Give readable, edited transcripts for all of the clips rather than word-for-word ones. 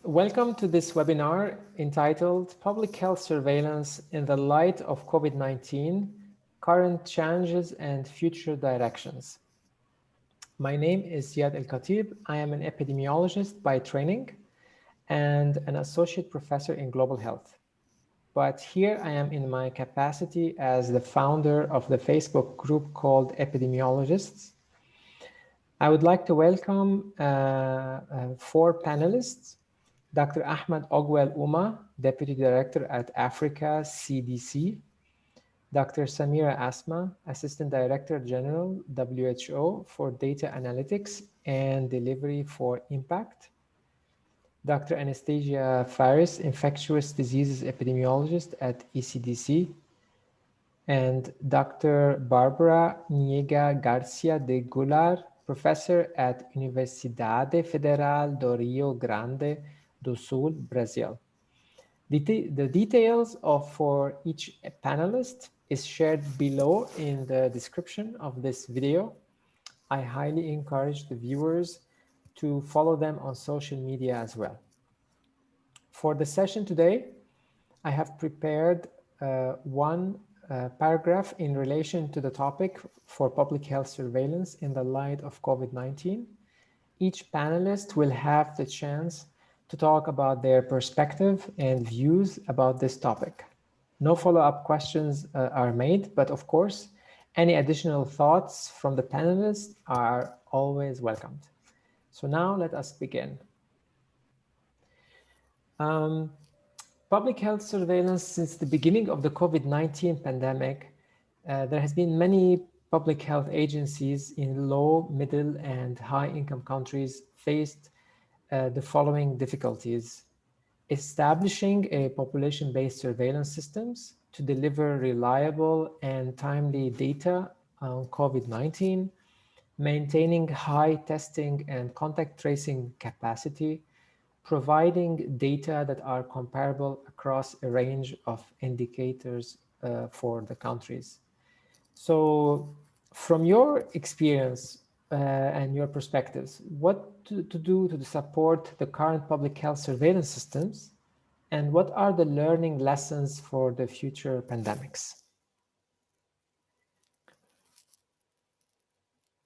Welcome to this webinar entitled Public Health Surveillance in the Light of COVID-19, Current Challenges and Future Directions. My name is El-Khatib. I am an epidemiologist by training and an associate professor in global health. But here I am in my capacity as the founder of the Facebook group called Epidemiologists. I would like to welcome 4 panelists: Dr. Ahmed Ogwell Uma, Deputy Director at Africa CDC, Dr. Samira Asma, Assistant Director General, WHO for Data Analytics and Delivery for Impact, Dr. Anastasia Faris, Infectious Diseases Epidemiologist at ECDC, and Dr. Barbara Niega Garcia de Goulart, Professor at Universidade Federal do Rio Grande do Sul, Brazil. The details for each panelist is shared below in the description of this video. I highly encourage the viewers to follow them on social media as well. For the session today, I have prepared one paragraph in relation to the topic for public health surveillance in the light of COVID-19. Each panelist will have the chance to talk about their perspective and views about this topic. No follow-up questions are made, but of course, any additional thoughts from the panelists are always welcomed. So now let us begin. Public health surveillance since the beginning of the COVID-19 pandemic, there has been many public health agencies in low, middle, and high-income countries faced the following difficulties: establishing a population-based surveillance systems to deliver reliable and timely data on COVID-19, maintaining high testing and contact tracing capacity, providing data that are comparable across a range of indicators for the countries. So from your experience and your perspectives, what to do to support the current public health surveillance systems, and what are the learning lessons for the future pandemics?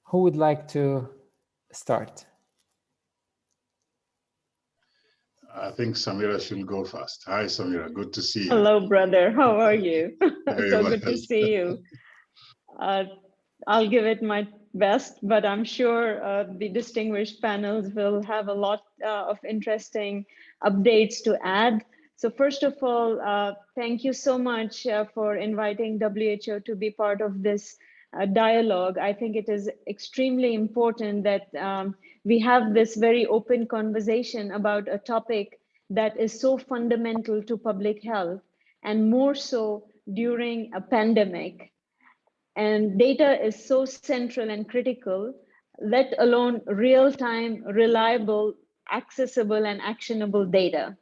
Who would like to start? I think Samira should go first. Hi, Samira. Good to see you. Hello, brother. How are you? So well. good to see you. I'll give it my best, but I'm sure the distinguished panels will have a lot of interesting updates to add. So first of all, thank you so much for inviting WHO to be part of this dialogue. I think it is extremely important that we have this very open conversation about a topic that is so fundamental to public health, and more so during a pandemic. And data is so central and critical, let alone real-time, reliable, accessible, and actionable data.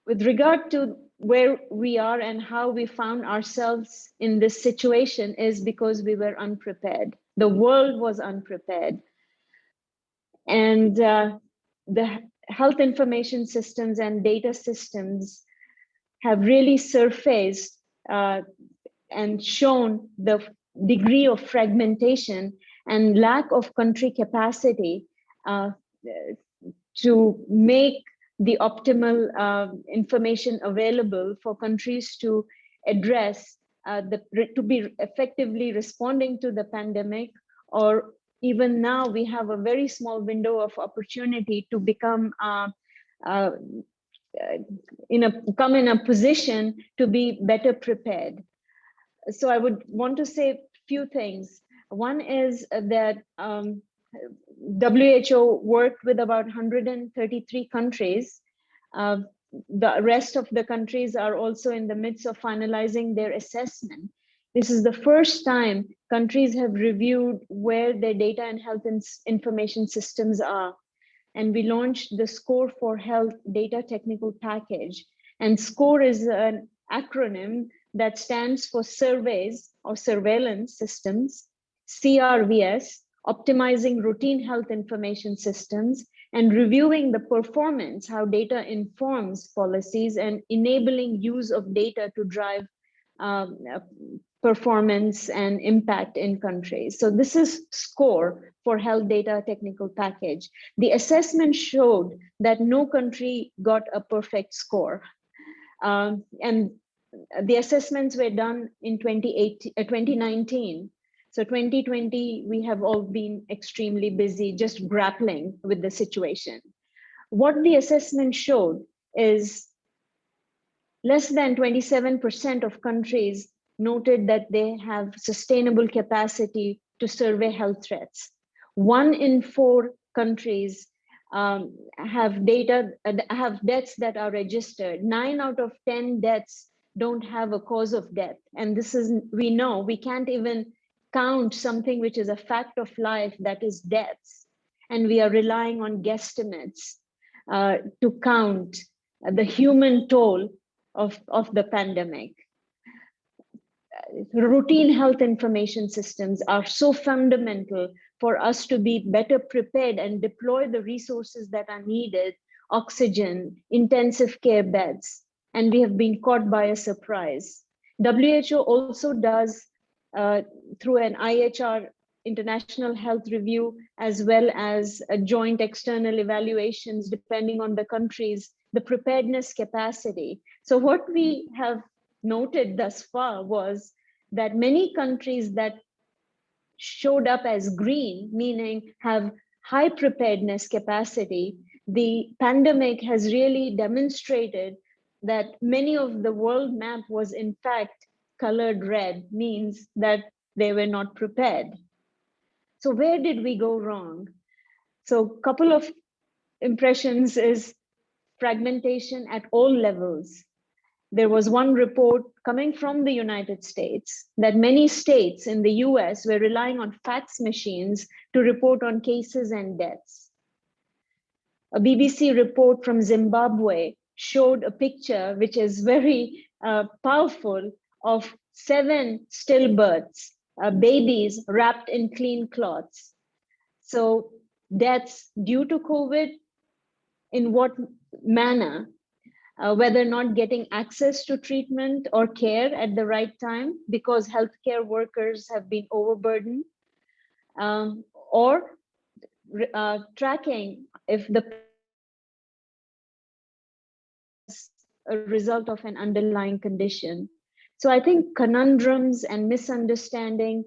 With regard to where we are and how we found ourselves in this situation is because we were unprepared. The world was unprepared. And the health information systems and data systems have really surfaced and shown the degree of fragmentation and lack of country capacity to make the optimal information available for countries to address, to be effectively responding to the pandemic, or even now we have a very small window of opportunity to become come in a position to be better prepared. So I would want to say a few things. One is that WHO worked with about 133 countries. The rest of the countries are also in the midst of finalizing their assessment. This is the first time countries have reviewed where their data and health information systems are. And we launched the SCORE for Health Data Technical Package. And SCORE is an acronym that stands for Surveys or Surveillance Systems, CRVS, Optimizing Routine Health Information Systems, and reviewing the performance, how data informs policies, and enabling use of data to drive performance and impact in countries. So this is SCORE for Health Data Technical Package. The assessment showed that no country got a perfect score. And the assessments were done in 2019. So 2020, we have all been extremely busy just grappling with the situation. What the assessment showed is less than 27% of countries noted that they have sustainable capacity to survey health threats. 1 in 4 countries have deaths that are registered. 9 out of 10 deaths don't have a cause of death. And this is, we know, we can't even count something which is a fact of life, that is deaths. And we are relying on guesstimates to count the human toll of the pandemic. Routine health information systems are so fundamental for us to be better prepared and deploy the resources that are needed, oxygen, intensive care beds, and we have been caught by a surprise. WHO also does, through an IHR international health review, as well as a joint external evaluations, depending on the countries, the preparedness capacity. So what we have noted thus far was that many countries that showed up as green, meaning have high preparedness capacity, the pandemic has really demonstrated that many of the world map was in fact colored red, means that they were not prepared. So where did we go wrong? So a couple of impressions is fragmentation at all levels. There was one report coming from the United States that many states in the US were relying on fax machines to report on cases and deaths. A BBC report from Zimbabwe showed a picture which is very powerful of 7 stillbirths, babies wrapped in clean cloths. So deaths due to COVID, in what manner? Whether not getting access to treatment or care at the right time because healthcare workers have been overburdened, or tracking if the a result of an underlying condition. So I think conundrums and misunderstanding,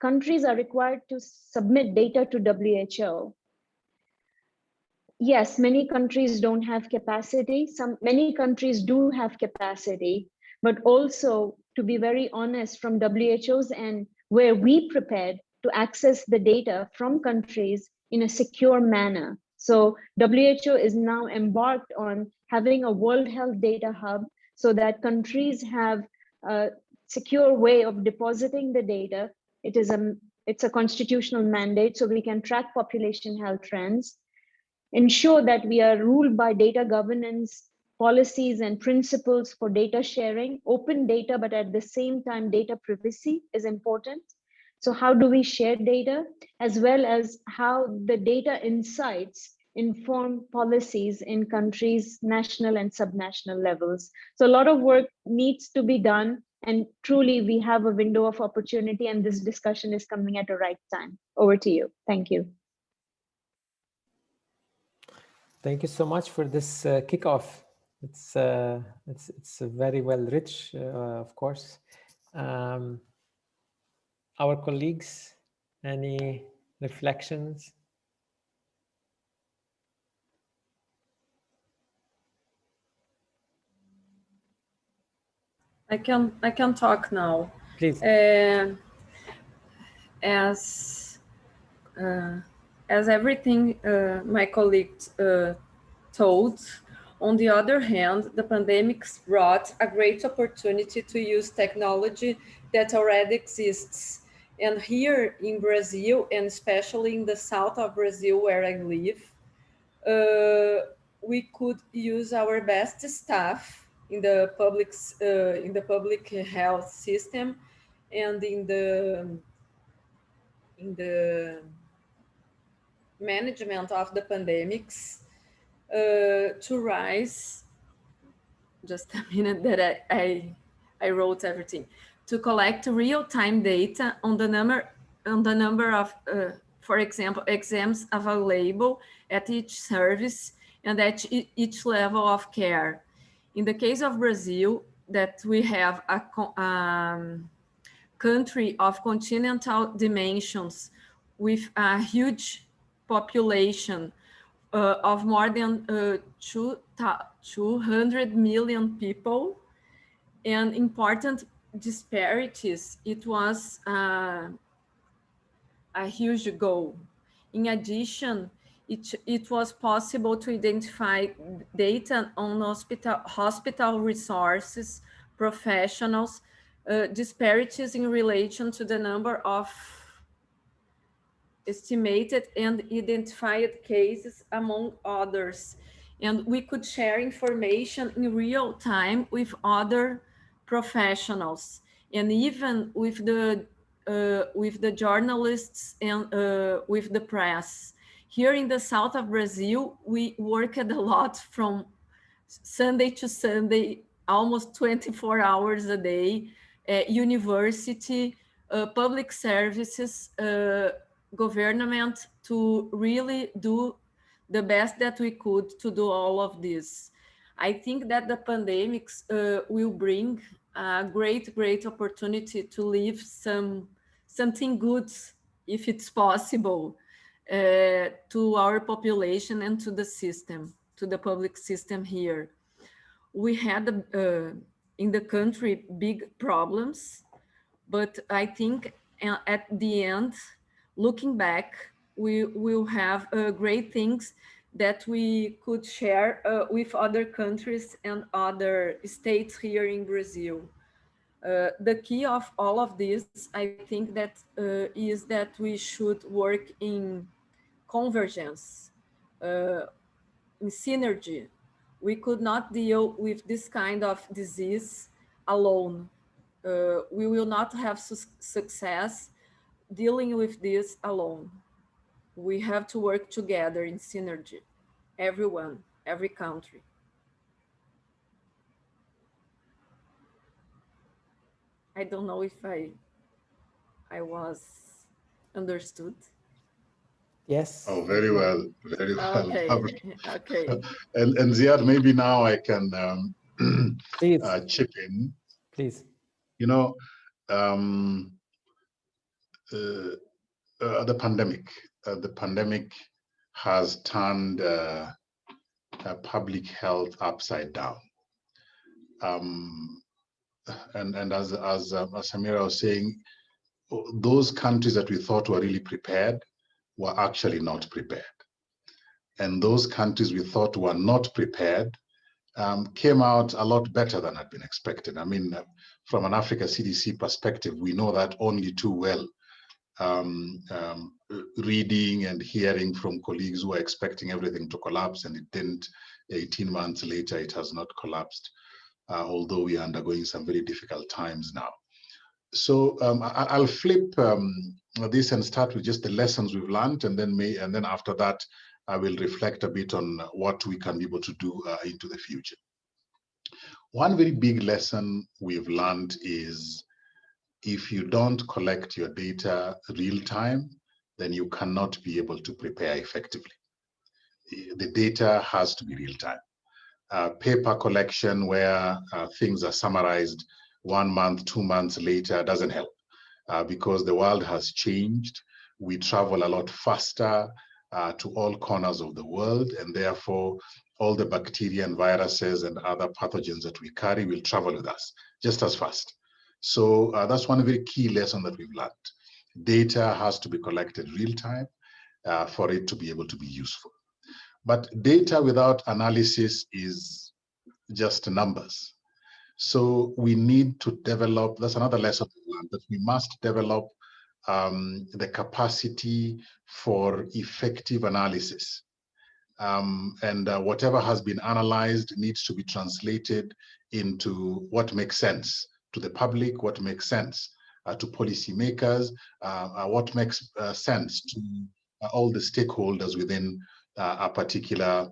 countries are required to submit data to WHO. Yes, many countries don't have capacity. Many countries do have capacity, but also, to be very honest, from WHO's end, where we prepared to access the data from countries in a secure manner. So WHO is now embarked on having a World Health Data Hub so that countries have a secure way of depositing the data. It's a constitutional mandate, so we can track population health trends, ensure that we are ruled by data governance policies and principles for data sharing, open data, but at the same time, data privacy is important. So how do we share data, as well as how the data insights inform policies in countries, national and subnational levels. So a lot of work needs to be done, and truly we have a window of opportunity, and this discussion is coming at the right time. Over to you. Thank you. Thank you so much for this kickoff. It's very well rich, of course. Our colleagues, any reflections? I can talk now. Please. As everything my colleague told, on the other hand, the pandemic brought a great opportunity to use technology that already exists. And here in Brazil, and especially in the south of Brazil where I live, we could use our best staff in the public health system and in the management of the pandemics to rise. Just a minute that I wrote everything. To collect real-time data on the number of, for example, exams available at each service and at each level of care. In the case of Brazil, that we have a country of continental dimensions with a huge population of more than 200 million people and important disparities, it was a huge goal. In addition, it was possible to identify data on hospital resources, professionals, disparities in relation to the number of estimated and identified cases, among others. And we could share information in real time with other professionals and even with the journalists and with the press. Here in the south of Brazil, we worked a lot from Sunday to Sunday, almost 24 hours a day, university, public services, government, to really do the best that we could to do all of this. I think that the pandemics will bring a great opportunity to leave something good, if it's possible, to our population and to the system, to the public system here. We had in the country big problems, but I think at the end, looking back, we will have great things that we could share with other countries and other states here in Brazil. The key of all of this, I think that is that we should work in convergence, in synergy. We could not deal with this kind of disease alone. We will not have success dealing with this alone. We have to work together in synergy, everyone, every country. I don't know if I was understood. Yes. Oh, very well, very well. Okay, okay. And Ziad, maybe now I can Please. Chip in. Please. You know, the pandemic has turned public health upside down. And as Samira was saying, those countries that we thought were really prepared were actually not prepared. And those countries we thought were not prepared came out a lot better than had been expected. I mean, from an Africa CDC perspective, we know that only too well. Reading and hearing from colleagues who are expecting everything to collapse, and it didn't. 18 months later, it has not collapsed, although we are undergoing some very difficult times now. So I'll flip this and start with just the lessons we've learned, and then after that, I will reflect a bit on what we can be able to do into the future. One very big lesson we've learned is if you don't collect your data real time, then you cannot be able to prepare effectively. The data has to be real time. Paper collection where things are summarized 1 month, 2 months later doesn't help because the world has changed. We travel a lot faster to all corners of the world, and therefore all the bacteria and viruses and other pathogens that we carry will travel with us just as fast. So that's one very key lesson that we've learned. Data has to be collected real time for it to be able to be useful. But data without analysis is just numbers. So we need to develop, that's another lesson we learned, that we must develop the capacity for effective analysis. And whatever has been analyzed needs to be translated into what makes sense to the public, what makes sense to policymakers, what makes sense to all the stakeholders within a particular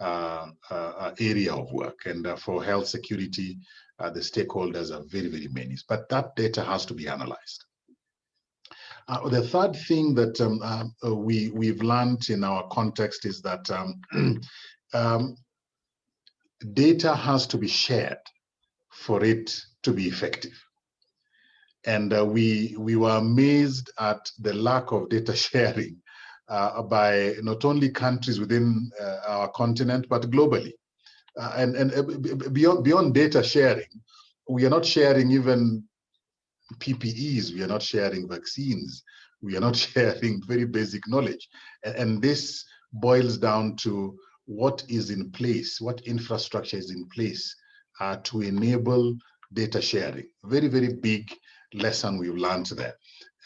area of work. And for health security, the stakeholders are very, very many. But that data has to be analyzed. The third thing that we've learned in our context is that data has to be shared for it to be effective. And we were amazed at the lack of data sharing by not only countries within our continent, but globally. And beyond data sharing, we are not sharing even PPEs, we are not sharing vaccines, we are not sharing very basic knowledge. And this boils down to what is in place, what infrastructure is in place to enable data sharing. Very, very big lesson we've learned there.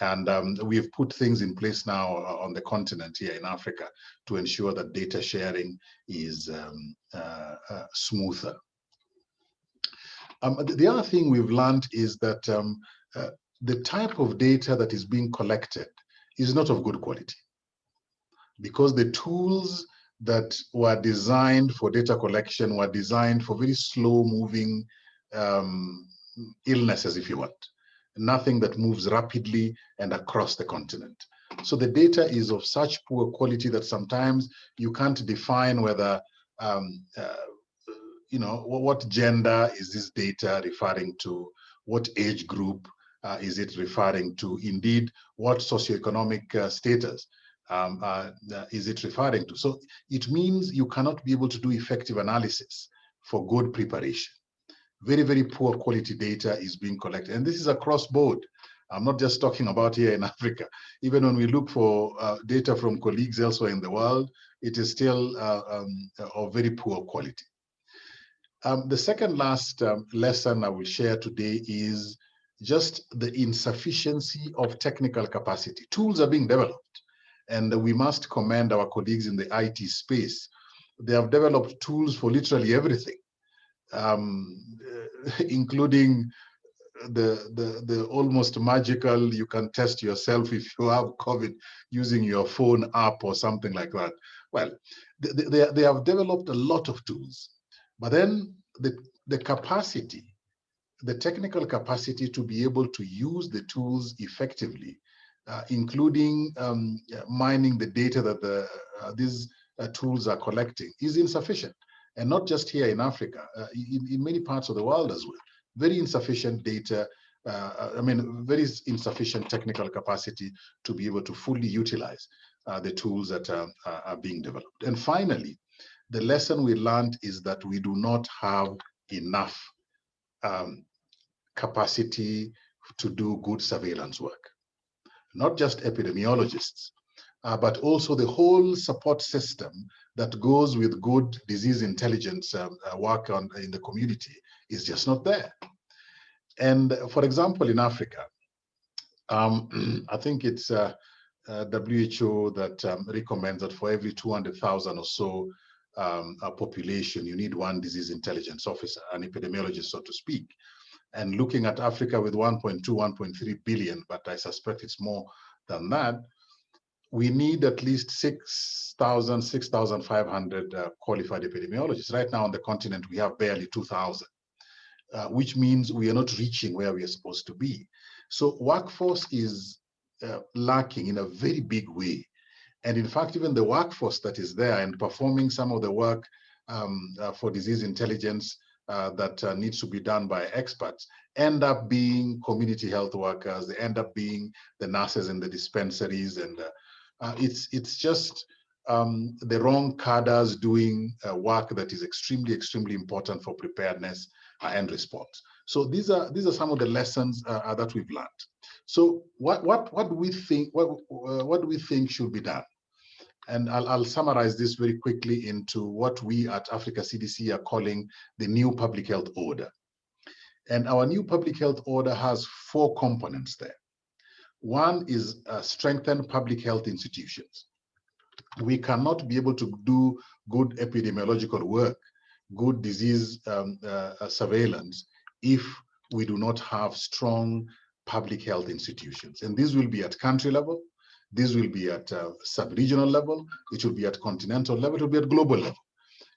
And we've put things in place now on the continent here in Africa to ensure that data sharing is smoother. The other thing we've learned is that the type of data that is being collected is not of good quality, because the tools that were designed for data collection were designed for very slow moving illnesses, if you want, nothing that moves rapidly and across the continent. So the data is of such poor quality that sometimes you can't define whether you know, what gender is this data referring to, what age group is it referring to, indeed what socioeconomic status is it referring to. So it means you cannot be able to do effective analysis for good preparation. Very, very poor quality data is being collected, and this is across board. I'm not just talking about here in Africa. Even when we look for data from colleagues elsewhere in the world, it is still of very poor quality. The second last lesson I will share today is just the insufficiency of technical capacity. Tools are being developed, and we must commend our colleagues in the IT space. They have developed tools for literally everything, including the almost magical, you can test yourself if you have COVID using your phone app or something like that. Well, they have developed a lot of tools, but then the capacity, the technical capacity to be able to use the tools effectively, including mining the data that these tools are collecting, is insufficient. And not just here in Africa, in many parts of the world as well. Very insufficient data, I mean, very insufficient technical capacity to be able to fully utilize the tools that are being developed. And finally, the lesson we learned is that we do not have enough capacity to do good surveillance work. Not just epidemiologists, but also the whole support system that goes with good disease intelligence work in the community is just not there. And for example, in Africa, I think it's WHO that recommends that for every 200,000 or so population, you need one disease intelligence officer, an epidemiologist, so to speak. And looking at Africa with 1.2, 1.3 billion, but I suspect it's more than that, we need at least 6,000, 6,500 qualified epidemiologists. Right now on the continent, we have barely 2,000, which means we are not reaching where we are supposed to be. So workforce is lacking in a very big way. And in fact, even the workforce that is there and performing some of the work for disease intelligence that needs to be done by experts end up being community health workers. They end up being the nurses in the dispensaries, and it's just the wrong cadres doing work that is extremely, extremely important for preparedness and response. So these are some of the lessons that we've learned. So what do we think? What do we think should be done? And I'll summarize this very quickly into what we at Africa CDC are calling the new public health order. And our new public health order has 4 components there. One is strengthen public health institutions. We cannot be able to do good epidemiological work, good disease surveillance, if we do not have strong public health institutions. And these will be at country level, This will be at sub-regional level, it will be at continental level, it will be at global level.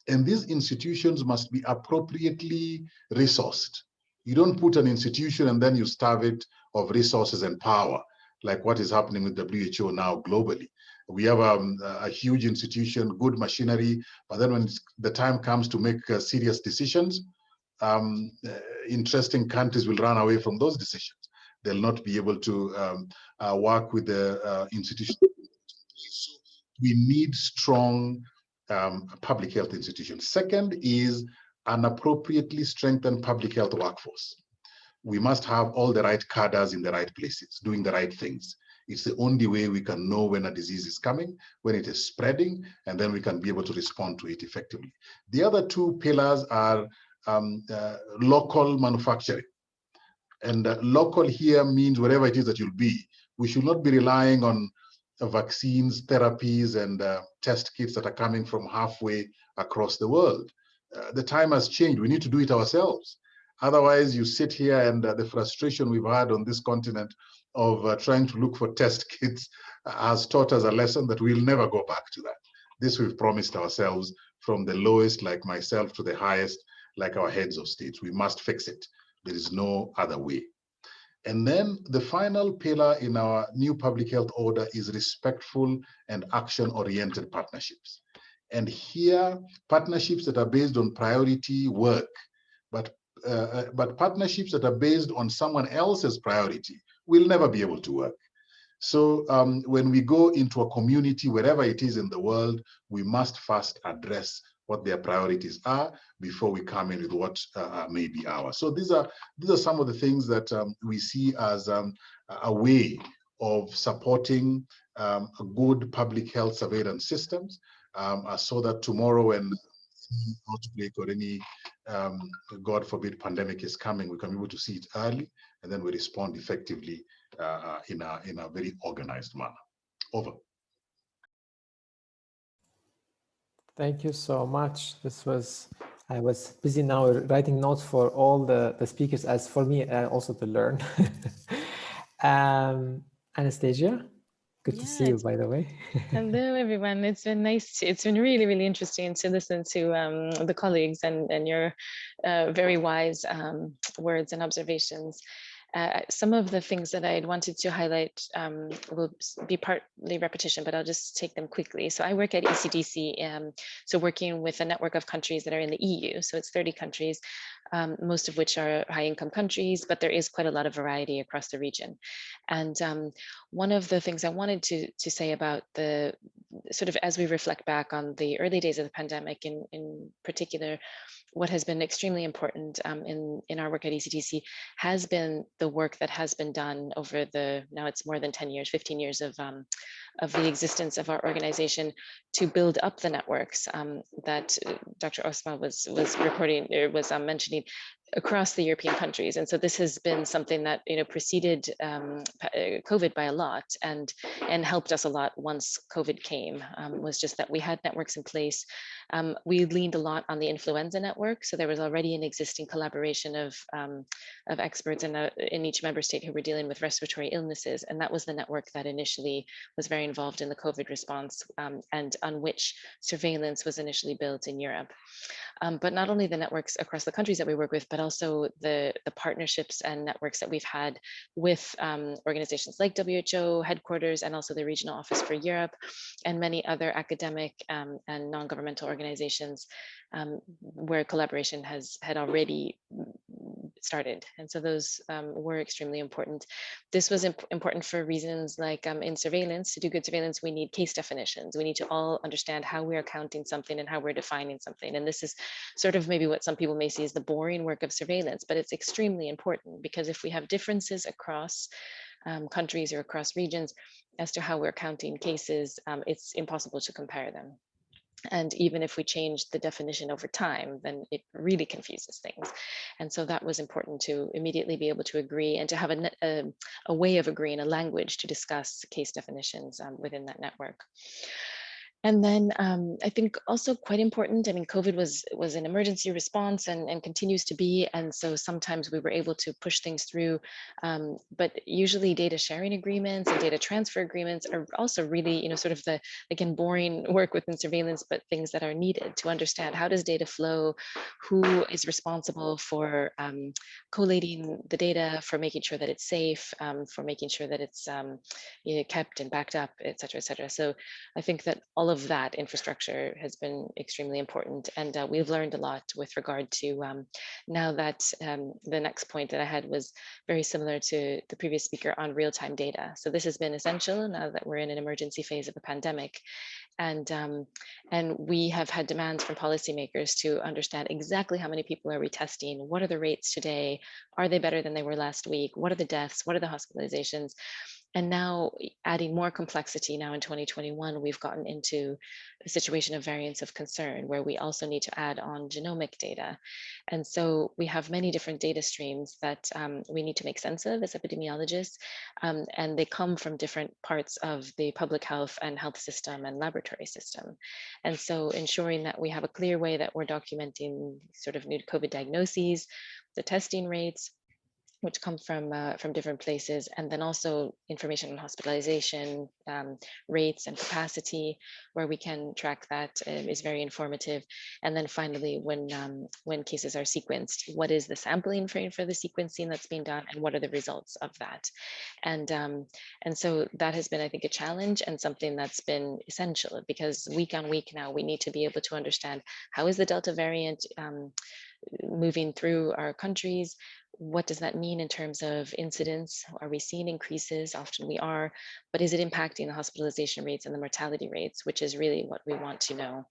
And these institutions must be appropriately resourced. You don't put an institution and then you starve it of resources and power, like what is happening with WHO now globally. We have a huge institution, good machinery, but then when the time comes to make serious decisions, interesting countries will run away from those decisions. They'll not be able to work with the institution. So we need strong public health institutions. Second is an appropriately strengthened public health workforce. We must have all the right cadres in the right places, doing the right things. It's the only way we can know when a disease is coming, when it is spreading, and then we can be able to respond to it effectively. The other two pillars are local manufacturing. And local here means wherever it is that you'll be. We should not be relying on vaccines, therapies, and test kits that are coming from halfway across the world. The time has changed. We need to do it ourselves. Otherwise, you sit here and the frustration we've had on this continent of trying to look for test kits has taught us a lesson that we'll never go back to that. This we've promised ourselves, from the lowest, like myself, to the highest, like our heads of states. We must fix it. There is no other way. And then the final pillar in our new public health order is respectful and action-oriented partnerships. And here, partnerships that are based on priority work, but partnerships that are based on someone else's priority will never be able to work. So when we go into a community, wherever it is in the world, we must first address what their priorities are before we come in with what may be ours. So these are some of the things that we see as a way of supporting a good public health surveillance systems, so that tomorrow when any outbreak or any, God forbid, pandemic is coming, we can be able to see it early, and then we respond effectively in a very organized manner. Over. Thank you so much. I was busy now writing notes for all the speakers, as for me also to learn. Anastasia, good to see you, by the way. Hello, everyone. It's been nice. It's been really, really interesting to listen to the colleagues and your very wise words and observations. Some of the things that I'd wanted to highlight will be partly repetition, but I'll just take them quickly. So I work at ECDC, so working with a network of countries that are in the EU. So it's 30 countries, most of which are high-income countries, but there is quite a lot of variety across the region. And one of the things I wanted to say about the sort of, as we reflect back on the early days of the pandemic, in particular, what has been extremely important in our work at ECDC has been the work that has been done over now it's more than 10 years, 15 years of the existence of our organization, to build up the networks that Dr. Asma was mentioning across the European countries. And so this has been something that preceded COVID by a lot, and helped us a lot once COVID came, was just that we had networks in place. We leaned a lot on the influenza network. So there was already an existing collaboration of experts in each member state who were dealing with respiratory illnesses. And that was the network that initially was very involved in the COVID response, and on which surveillance was initially built in Europe. But not only the networks across the countries that we work with, but also the partnerships and networks that we've had with organizations like WHO headquarters, and also the regional office for Europe, and many other academic and non-governmental organizations where collaboration had already started. And so those were extremely important. This was important for reasons like in surveillance. To do good surveillance, we need case definitions. We need to all understand how we are counting something and how we're defining something. And this is sort of maybe what some people may see as the boring work of surveillance, but it's extremely important, because if we have differences across countries or across regions as to how we're counting cases, it's impossible to compare them. And even if we change the definition over time, then it really confuses things. And so that was important, to immediately be able to agree and to have a way of agreeing, a language to discuss case definitions within that network. And then I think also quite important, I mean, COVID was an emergency response and continues to be. And so sometimes we were able to push things through, but usually data sharing agreements and data transfer agreements are also really, sort of the, again, boring work within surveillance, but things that are needed to understand how does data flow, who is responsible for collating the data, for making sure that it's safe, for making sure that it's kept and backed up, et cetera, et cetera. So I think that all of that infrastructure has been extremely important. And we've learned a lot with regard to now that the next point that I had was very similar to the previous speaker on real-time data. So this has been essential now that we're in an emergency phase of a pandemic. And we have had demands from policymakers to understand exactly how many people are we testing, what are the rates today, are they better than they were last week, what are the deaths, what are the hospitalizations? And now adding more complexity now in 2021, we've gotten into a situation of variants of concern where we also need to add on genomic data. And so we have many different data streams that we need to make sense of as epidemiologists, and they come from different parts of the public health and health system and laboratory system. And so ensuring that we have a clear way that we're documenting sort of new COVID diagnoses, the testing rates, which come from different places, and then also information on hospitalization rates and capacity, where we can track that is very informative. And then finally, when cases are sequenced, what is the sampling frame for the sequencing that's being done, and what are the results of that? And so that has been, I think, a challenge and something that's been essential, because week on week now we need to be able to understand how is the Delta variant moving through our countries. What does that mean in terms of incidence? Are we seeing increases? Often we are, but is it impacting the hospitalization rates and the mortality rates, which is really what we want to know.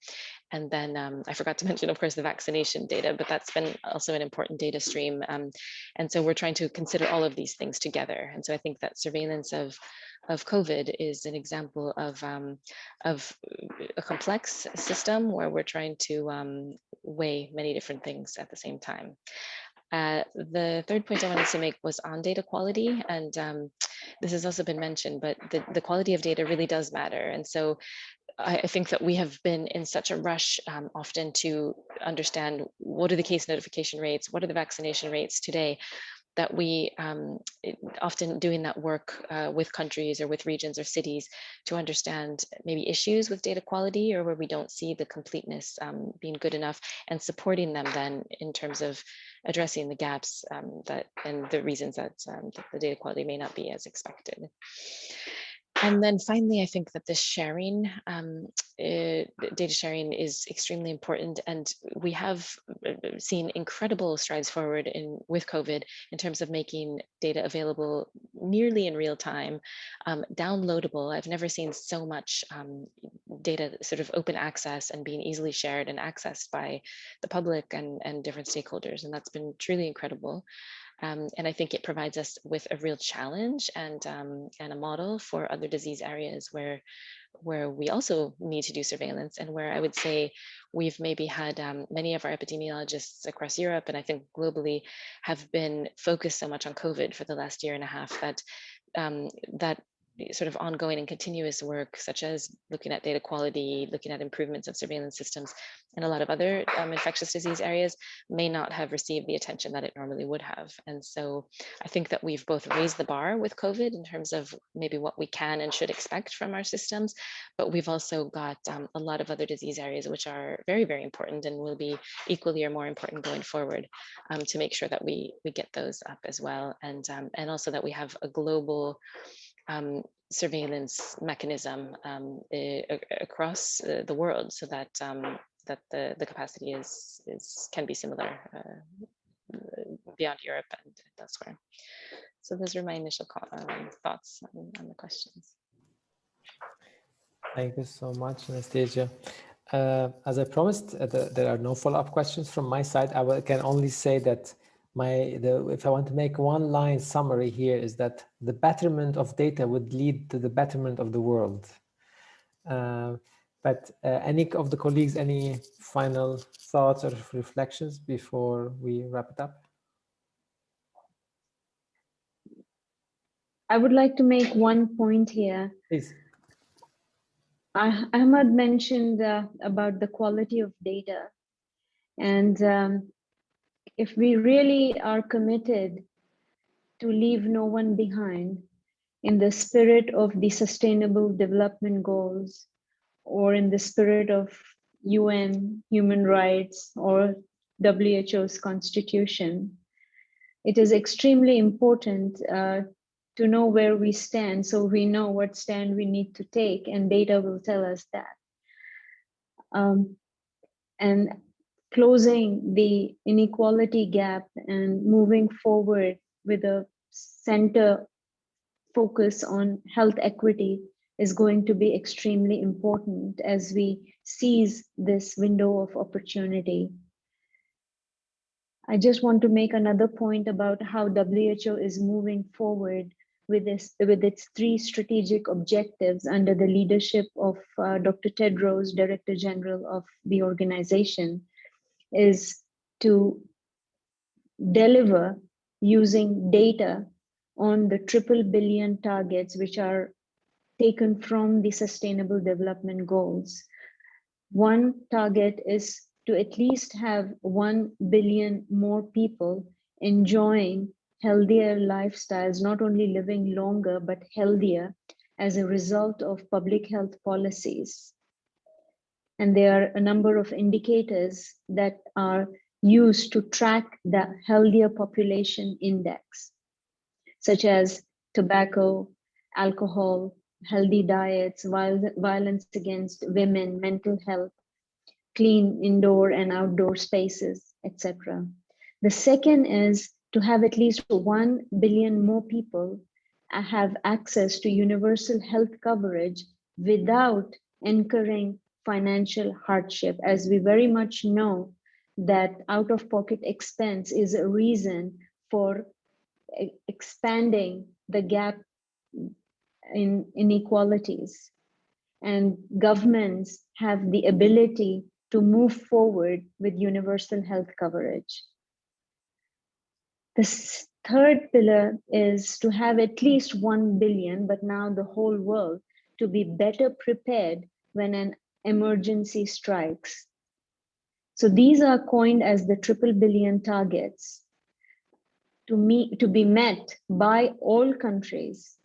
And then I forgot to mention, of course, the vaccination data, but that's been also an important data stream. And so we're trying to consider all of these things together. And so I think that surveillance of COVID is an example of a complex system where we're trying to weigh many different things at the same time. The third point I wanted to make was on data quality, and this has also been mentioned, but the quality of data really does matter. And so I think that we have been in such a rush often to understand what are the case notification rates, what are the vaccination rates today, that we often doing that work with countries or with regions or cities to understand maybe issues with data quality, or where we don't see the completeness being good enough, and supporting them then in terms of addressing the gaps that and the reasons that the data quality may not be as expected. And then finally, I think that this sharing, data sharing is extremely important. And we have seen incredible strides forward with COVID in terms of making data available nearly in real time, downloadable. I've never seen so much data sort of open access and being easily shared and accessed by the public and different stakeholders. And that's been truly incredible. And I think it provides us with a real challenge and a model for other disease areas where we also need to do surveillance, and where I would say we've maybe had many of our epidemiologists across Europe, and I think globally, have been focused so much on COVID for the last year and a half that that sort of ongoing and continuous work, such as looking at data quality, looking at improvements of surveillance systems, and a lot of other infectious disease areas may not have received the attention that it normally would have. And so I think that we've both raised the bar with COVID in terms of maybe what we can and should expect from our systems, but we've also got a lot of other disease areas which are very, very important and will be equally or more important going forward, to make sure that we get those up as well. And also that we have a global surveillance mechanism across the world, so that that the capacity can be similar beyond Europe and elsewhere. So those are my initial thoughts on the questions. Thank you so much, Anastasia. As I promised, there are no follow-up questions from my side. I can only say that if I want to make one line summary here, is that the betterment of data would lead to the betterment of the world. But any of the colleagues, any final thoughts or reflections before we wrap it up? I would like to make one point here. Please. Ahmad mentioned about the quality of data. And if we really are committed to leave no one behind in the spirit of the Sustainable Development Goals, or in the spirit of UN human rights or WHO's constitution, it is extremely important to know where we stand, so we know what stand we need to take, and data will tell us that. And closing the inequality gap and moving forward with a center focus on health equity is going to be extremely important as we seize this window of opportunity. I just want to make another point about how WHO is moving forward with its 3 strategic objectives under the leadership of Dr. Tedros, Director General of the organization, is to deliver using data on the 3 billion targets which are taken from the Sustainable Development Goals. One target is to at least have 1 billion more people enjoying healthier lifestyles, not only living longer, but healthier as a result of public health policies. And there are a number of indicators that are used to track the healthier population index, such as tobacco, alcohol, healthy diets, violence against women, mental health, clean indoor and outdoor spaces, etc. The second is to have at least 1 billion more people have access to universal health coverage without incurring financial hardship, as we very much know that out-of-pocket expense is a reason for expanding the gap in inequalities. And governments have the ability to move forward with universal health coverage. The third pillar is to have at least 1 billion, but now the whole world, to be better prepared when an emergency strikes. So these are coined as the 3 billion targets to be met by all countries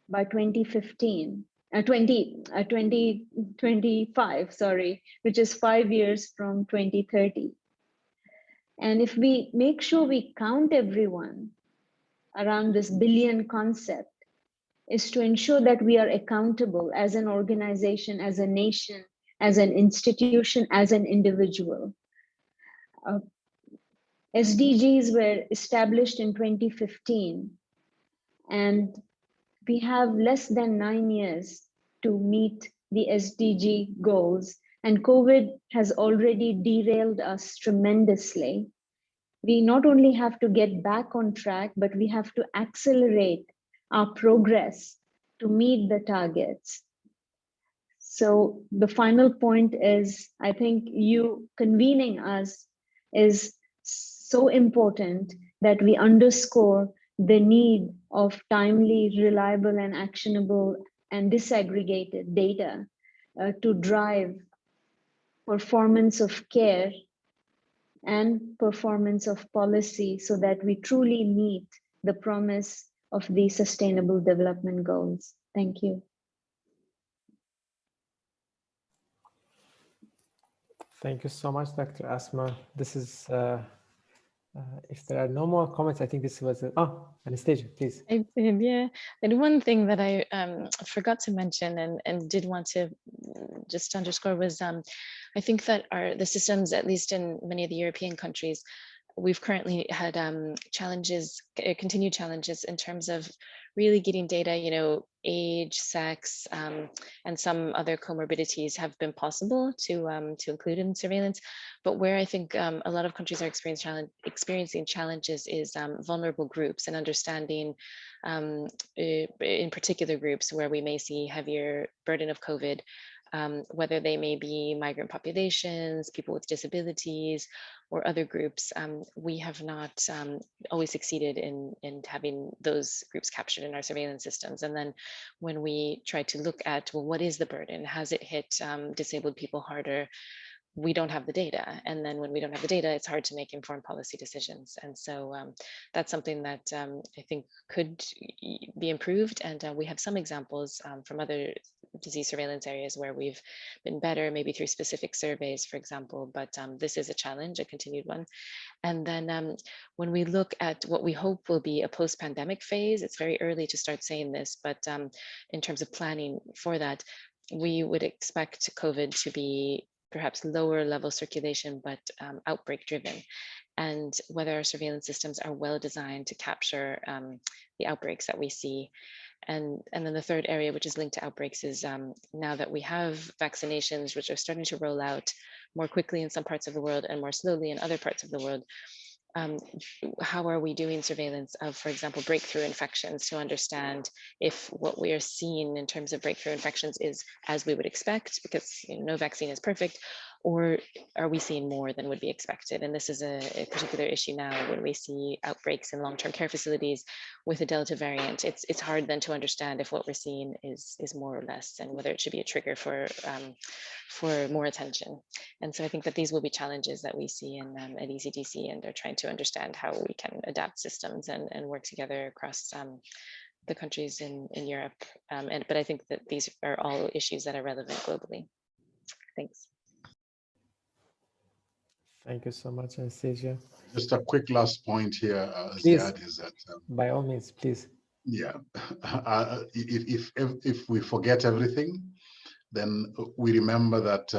by 2025, sorry, which is 5 years from 2030. And if we make sure we count everyone around this billion concept, is to ensure that we are accountable as an organization, as a nation, as an institution, as an individual. SDGs were established in 2015, and we have less than 9 years to meet the SDG goals, and COVID has already derailed us tremendously. We not only have to get back on track, but we have to accelerate our progress to meet the targets. So the final point is, I think you convening us is so important that we underscore the need of timely, reliable, and actionable and disaggregated data to drive performance of care and performance of policy so that we truly meet the promise of the Sustainable Development Goals. Thank you. Thank you so much, Dr. Asma. This is, if there are no more comments, I think this was, Anastasia, please. Yeah, and one thing that I forgot to mention and did want to just underscore was I think that the systems, at least in many of the European countries, we've currently had challenges, continued challenges in terms of really getting data, you know, age, sex, and some other comorbidities have been possible to include in surveillance. But where I think a lot of countries are experiencing challenges is vulnerable groups and understanding in particular groups where we may see heavier burden of COVID, whether they may be migrant populations, people with disabilities, or other groups. We have not always succeeded in having those groups captured in our surveillance systems. And then when we try to look at, well, what is the burden? Has it hit disabled people harder? We don't have the data. And then when we don't have the data, it's hard to make informed policy decisions. And so that's something that I think could be improved. And we have some examples from other disease surveillance areas where we've been better, maybe through specific surveys, for example, but this is a challenge, a continued one. And then when we look at what we hope will be a post-pandemic phase, it's very early to start saying this, but in terms of planning for that, we would expect COVID to be perhaps lower level circulation, but outbreak driven. And whether our surveillance systems are well designed to capture the outbreaks that we see. And then the third area, which is linked to outbreaks, is now that we have vaccinations, which are starting to roll out more quickly in some parts of the world and more slowly in other parts of the world, how are we doing surveillance of, for example, breakthrough infections to understand if what we are seeing in terms of breakthrough infections is as we would expect, because no vaccine is perfect, or are we seeing more than would be expected? And this is a particular issue now when we see outbreaks in long-term care facilities with a Delta variant. It's hard then to understand if what we're seeing is more or less, and whether it should be a trigger for more attention. And so I think that these will be challenges that we see in at ECDC, and they're trying to understand how we can adapt systems and work together across the countries in Europe. But I think that these are all issues that are relevant globally. Thanks. Thank you so much, Anastasia. Just a quick last point here, Ziad, is that by all means, please. Yeah, if we forget everything, then we remember that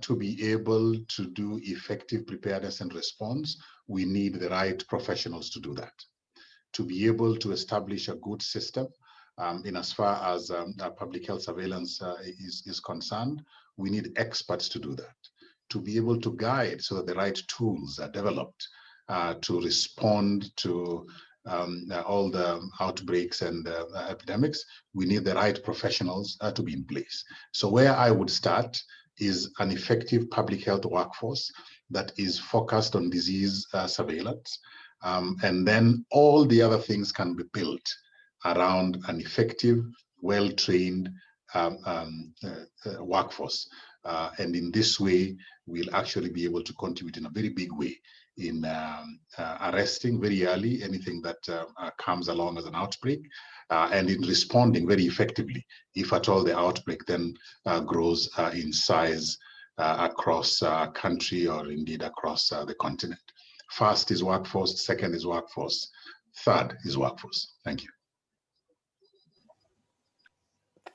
to be able to do effective preparedness and response, we need the right professionals to do that. To be able to establish a good system, in as far as public health surveillance is concerned, we need experts to do that. To be able to guide so that the right tools are developed to respond to all the outbreaks and epidemics, we need the right professionals to be in place. So where I would start is an effective public health workforce that is focused on disease surveillance. And then all the other things can be built around an effective, well-trained workforce. And in this way, we'll actually be able to contribute in a very big way in arresting very early anything that comes along as an outbreak, and in responding very effectively if at all the outbreak then grows in size across our country or indeed across the continent. First is workforce, second is workforce, third is workforce. Thank you.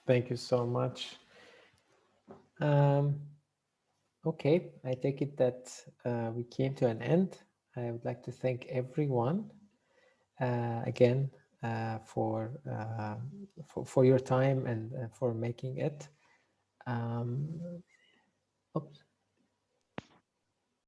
Thank you so much. Okay, I take it that we came to an end. I would like to thank everyone again for your time and for making it.